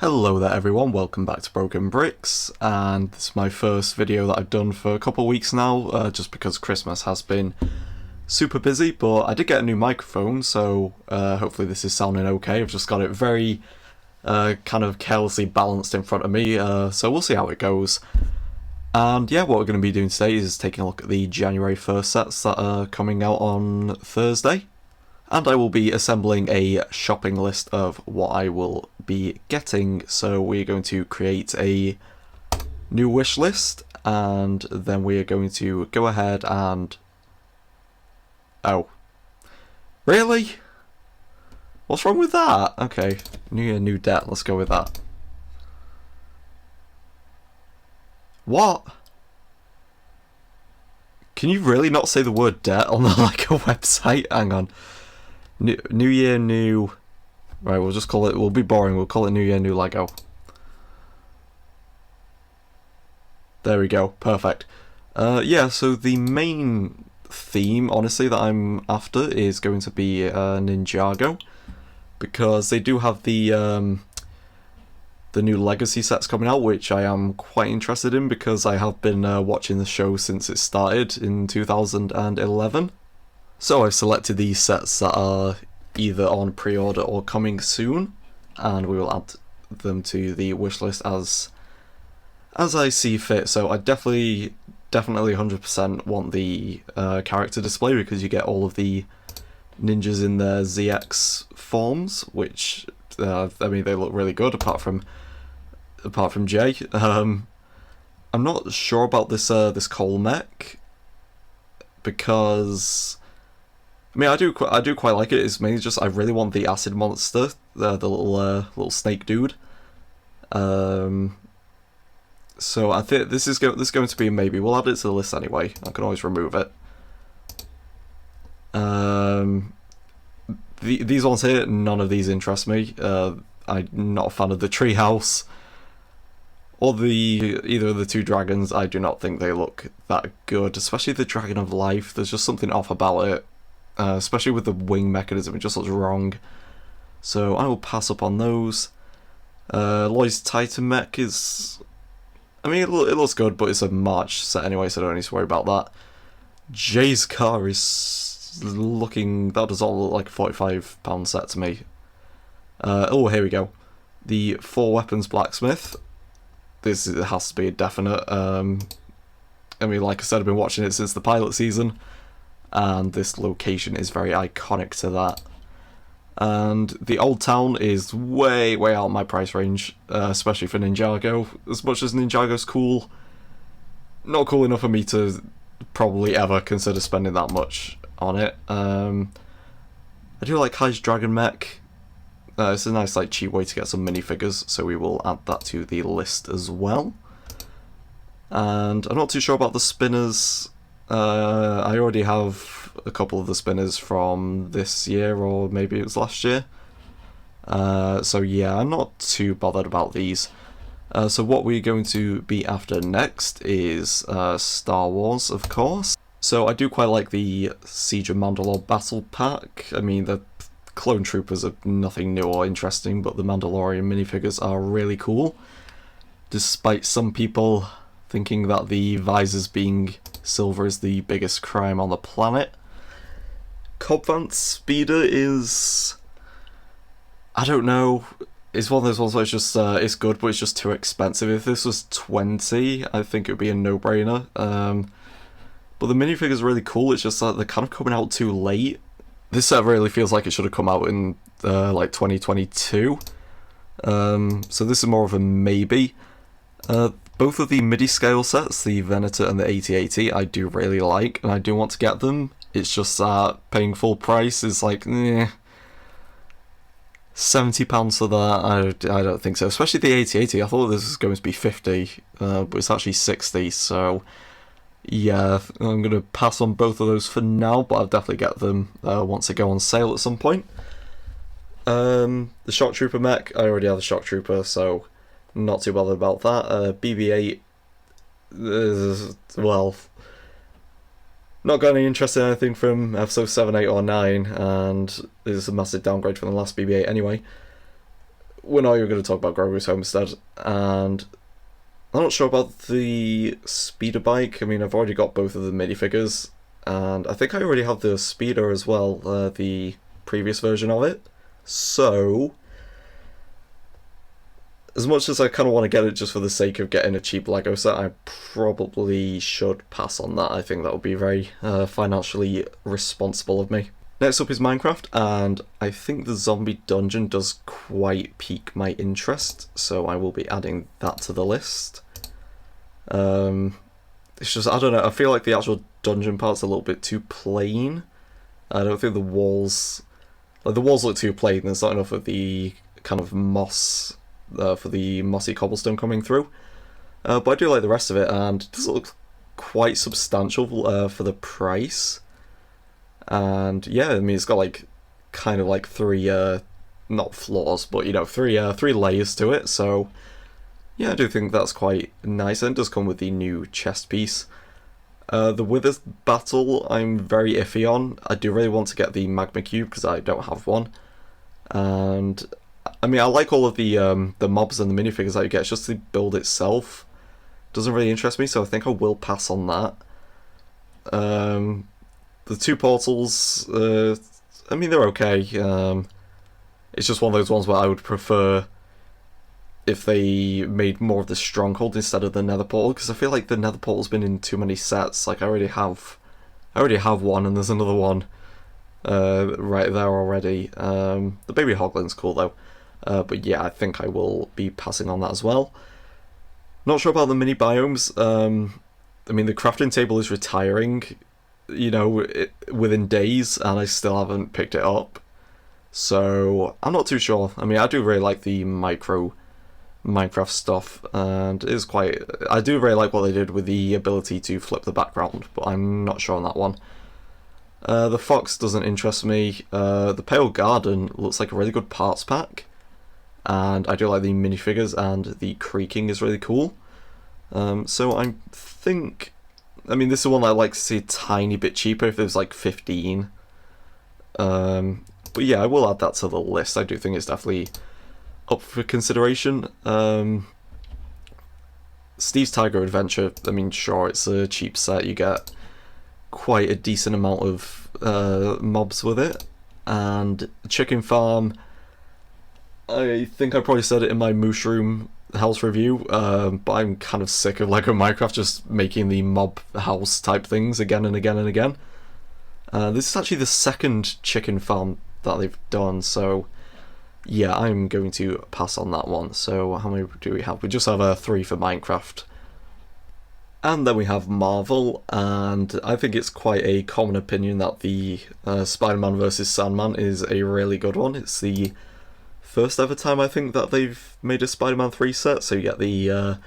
Hello there everyone, welcome back to BrokeNbricks, and this is my first video that I've done for a couple of weeks now, just because Christmas has been super busy, but I did get a new microphone, so hopefully this is sounding okay. I've just got it very kind of carelessly balanced in front of me, so we'll see how it goes. And yeah, what we're going to be doing today is taking a look at the January 1st sets that are coming out on Thursday. And I will be assembling a shopping list of what I will be getting. So we're going to create a new wish list, and then we are going to go ahead and... Oh. Really? What's wrong with that? Okay, new year, new debt, let's go with that. What? Can you really not say the word debt on like a website? Hang on. New year, new... Right, we'll just call it... We'll be boring. We'll call it New Year, new Lego. There we go. Perfect. Yeah, so the main theme, honestly, that I'm after is going to be Ninjago. Because they do have the new Legacy sets coming out, which I am quite interested in because I have been watching the show since it started in 2011. So I've selected these sets that are either on pre-order or coming soon, and we will add them to the wish list as I see fit. So I definitely 100% want the character display, because you get all of the ninjas in their ZX forms, which I mean, they look really good apart from Jay. I'm not sure about this Cole mech, because I mean, I do quite like it. It's mainly just I really want the acid monster, the little snake dude. So I think this is going to be a maybe. We'll add it to the list anyway. I can always remove it. These ones here, none of these interest me. I'm not a fan of the treehouse or either of the two dragons. I do not think they look that good, especially the Dragon of Life. There's just something off about it. Especially with the wing mechanism, it just looks wrong. So I will pass up on those. Lloyd's Titan mech is... I mean, it looks good, but it's a March set anyway, so I don't need to worry about that. Jay's car is looking... That does all look like a £45 set to me. Oh, here we go. The 4 weapons blacksmith. This has to be a definite. I mean, like I said, I've been watching it since the pilot season, and this location is very iconic to that. And the Old Town is way out of my price range, especially for Ninjago. As much as Ninjago's cool, not cool enough for me to probably ever consider spending that much on it. I do like Kai's Dragon Mech. It's a nice, like, cheap way to get some minifigures, so we will add that to the list as well. And I'm not too sure about the spinners. I already have a couple of the spinners from this year, or maybe it was last year. So yeah, I'm not too bothered about these. So what we're going to be after next is Star Wars, of course. So I do quite like the Siege of Mandalore Battle Pack. I mean, the Clone Troopers are nothing new or interesting, but the Mandalorian minifigures are really cool. Despite some people thinking that the visors being silver is the biggest crime on the planet. Cobb Vanth Speeder is... I don't know. It's one of those ones where it's just, it's good, but it's just too expensive. If this was 20, I think it would be a no-brainer. But the minifigures are really cool, it's just that they're kind of coming out too late. This set really feels like it should have come out in, like, 2022. So this is more of a maybe. Both of the midi-scale sets, the Venator and the 8080, I do really like, and I do want to get them. It's just that paying full price is like, £70 for that, I don't think so. Especially the 8080, I thought this was going to be 50, but it's actually 60, so yeah, I'm going to pass on both of those for now, but I'll definitely get them once they go on sale at some point. The Shock Trooper mech, I already have the Shock Trooper, so not too bothered about that. BB-8, well, not got any interest in anything from episode 7, 8 or 9, and this is a massive downgrade from the last BB-8 anyway. we're not even going to talk about Grogu's Homestead, and I'm not sure about the speeder bike. I mean, I've already got both of the minifigures, and I think I already have the speeder as well, the previous version of it. So, as much as I kind of want to get it just for the sake of getting a cheap Lego set, I probably should pass on that. I think that would be very financially responsible of me. Next up is Minecraft, and I think the zombie dungeon does quite pique my interest, so I will be adding that to the list. It's just, I don't know, I feel like the actual dungeon part's a little bit too plain. I don't think the walls look too plain. There's not enough of the kind of moss for the mossy cobblestone coming through. But I do like the rest of it, and it does look quite substantial for the price. And yeah, I mean, it's got like kind of like three, not floors, but you know, three layers to it. So yeah, I do think that's quite nice, and it does come with the new chest piece. The Wither battle, I'm very iffy on. I do really want to get the magma cube because I don't have one, and I mean, I like all of the mobs and the minifigures that you get. It's just the build itself doesn't really interest me, so I think I will pass on that. The two portals, I mean, they're okay. It's just one of those ones where I would prefer if they made more of the stronghold instead of the nether portal, because I feel like the nether portal's been in too many sets. Like I already have one, and there's another one right there already. The baby hogling's cool though, but yeah, I think I will be passing on that as well. Not sure about the mini biomes. I mean, the crafting table is retiring, you know, within days, and I still haven't picked it up. So I'm not too sure. I mean, I do really like the micro Minecraft stuff, and it is quite. I do really like what they did with the ability to flip the background, but I'm not sure on that one. The fox doesn't interest me. The pale garden looks like a really good parts pack, and I do like the minifigures, and the creaking is really cool. So I think, I mean, this is one I'd like to see a tiny bit cheaper if it was like 15. But yeah, I will add that to the list. I do think it's definitely up for consideration. Steve's Tiger Adventure, I mean, sure, it's a cheap set. You get quite a decent amount of mobs with it. And Chicken Farm, I think I probably said it in my Mushroom house review, but I'm kind of sick of Lego Minecraft just making the mob house type things again and again and again. This is actually the second chicken farm that they've done, so yeah, I'm going to pass on that one. So how many do we have? We just have 3 for Minecraft. And then we have Marvel, and I think it's quite a common opinion that the Spider-Man vs. Sandman is a really good one. It's the first ever time I think that they've made a Spider-Man 3 set, so you get the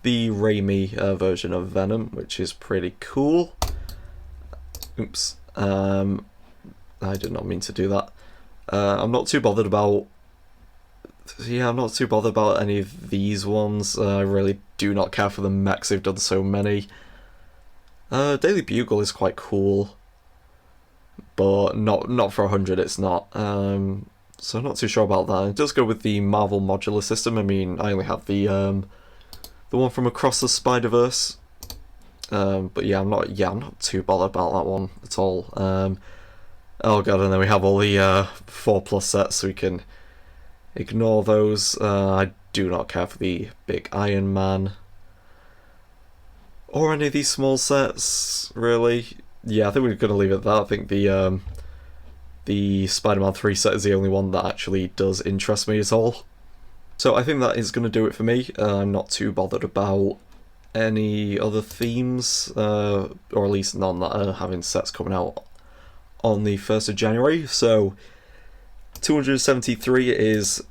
Raimi version of Venom, which is pretty cool. Oops. I did not mean to do that. I'm not too bothered about... Yeah, I'm not too bothered about any of these ones. I really do not care for the mechs, they've done so many. Daily Bugle is quite cool, but not for 100, it's not. So I'm not too sure about that. It does go with the Marvel modular system. I mean, I only have the one from Across the Spider-Verse. But yeah, I'm not too bothered about that one at all. Oh god, and then we have all the 4+ sets, so we can ignore those. I do not care for the big Iron Man or any of these small sets, really. Yeah, I think we're going to leave it at that. I think the Spider-Man 3 set is the only one that actually does interest me at all. So I think that is going to do it for me. I'm not too bothered about any other themes, or at least none that are having sets coming out on the 1st of January. So 273 is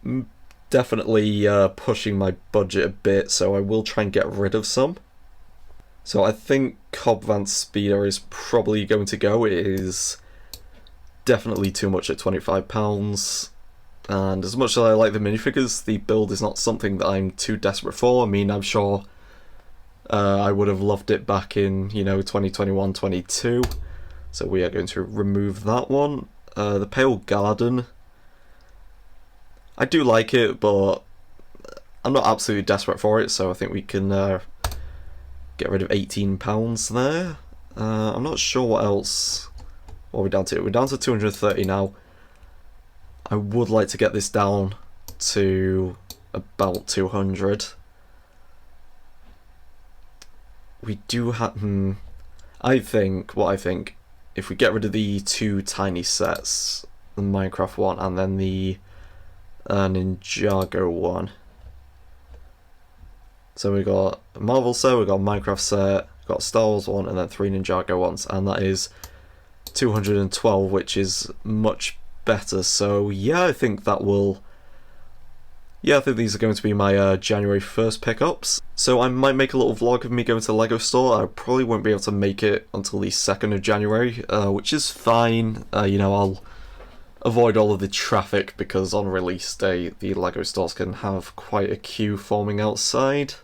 definitely pushing my budget a bit, so I will try and get rid of some. So I think Cobb Van's Speeder is probably going to go. It is definitely too much at £25, and as much as I like the minifigures, the build is not something that I'm too desperate for. I mean, I'm sure I would have loved it back in, 2021, 22. So we are going to remove that one. The Pale Garden, I do like it, but I'm not absolutely desperate for it, so I think we can get rid of £18 there. I'm not sure what else. What are we down to? We're down to 230 now. I would like to get this down to about 200. We do have... I think, if we get rid of the two tiny sets, the Minecraft one and then the Ninjago one. So we got a Marvel set, we got a Minecraft set, we got a Star Wars one, and then 3 Ninjago ones, and that is 212, which is much better. So yeah, I think that will... Yeah, I think these are going to be my January 1st pickups. So I might make a little vlog of me going to the LEGO store. I probably won't be able to make it until the 2nd of January, which is fine. You know, I'll avoid all of the traffic because on release day the LEGO stores can have quite a queue forming outside.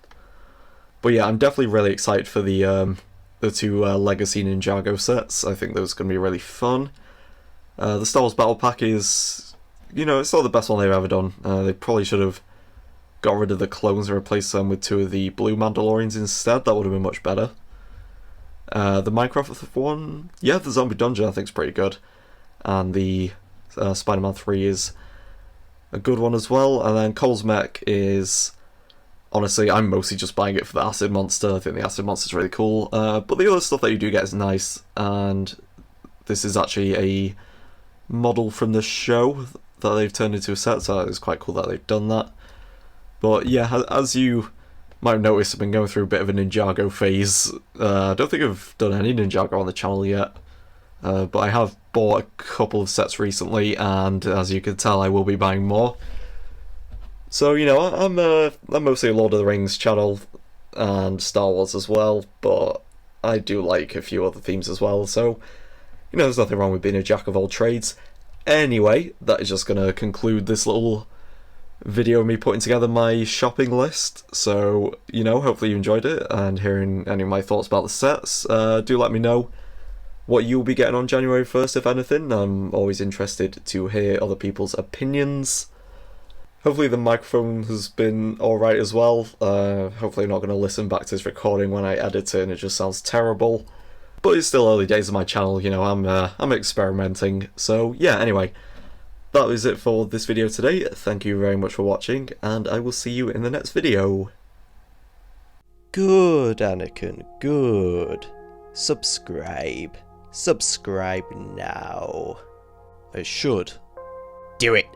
But yeah, I'm definitely really excited for the two Legacy Ninjago sets. I think those are going to be really fun. The Star Wars Battle Pack is, you know, it's not the best one they've ever done. They probably should have got rid of the clones and replaced them with 2 of the blue Mandalorians instead. That would have been much better. The Minecraft one, yeah, the Zombie Dungeon I think is pretty good. And the Spider-Man 3 is a good one as well. And then Cole's Mech is... Honestly, I'm mostly just buying it for the Acid Monster. I think the Acid Monster is really cool. But the other stuff that you do get is nice. And this is actually a model from the show that they've turned into a set, so it's quite cool that they've done that. But yeah, as you might have noticed, I've been going through a bit of a Ninjago phase. I don't think I've done any Ninjago on the channel yet. But I have bought a couple of sets recently, and as you can tell, I will be buying more. So, you know, I'm mostly a Lord of the Rings channel and Star Wars as well, but I do like a few other themes as well, so, you know, there's nothing wrong with being a jack of all trades. Anyway, that is just going to conclude this little video of me putting together my shopping list. So, you know, hopefully you enjoyed it and hearing any of my thoughts about the sets. Do let me know what you'll be getting on January 1st, if anything. I'm always interested to hear other people's opinions. Hopefully the microphone has been alright as well. Hopefully I'm not going to listen back to this recording when I edit it and it just sounds terrible. But it's still early days of my channel, you know, I'm experimenting. So yeah, anyway, that was it for this video today. Thank you very much for watching, and I will see you in the next video. Good, Anakin, good. Subscribe. Subscribe now. I should. Do it.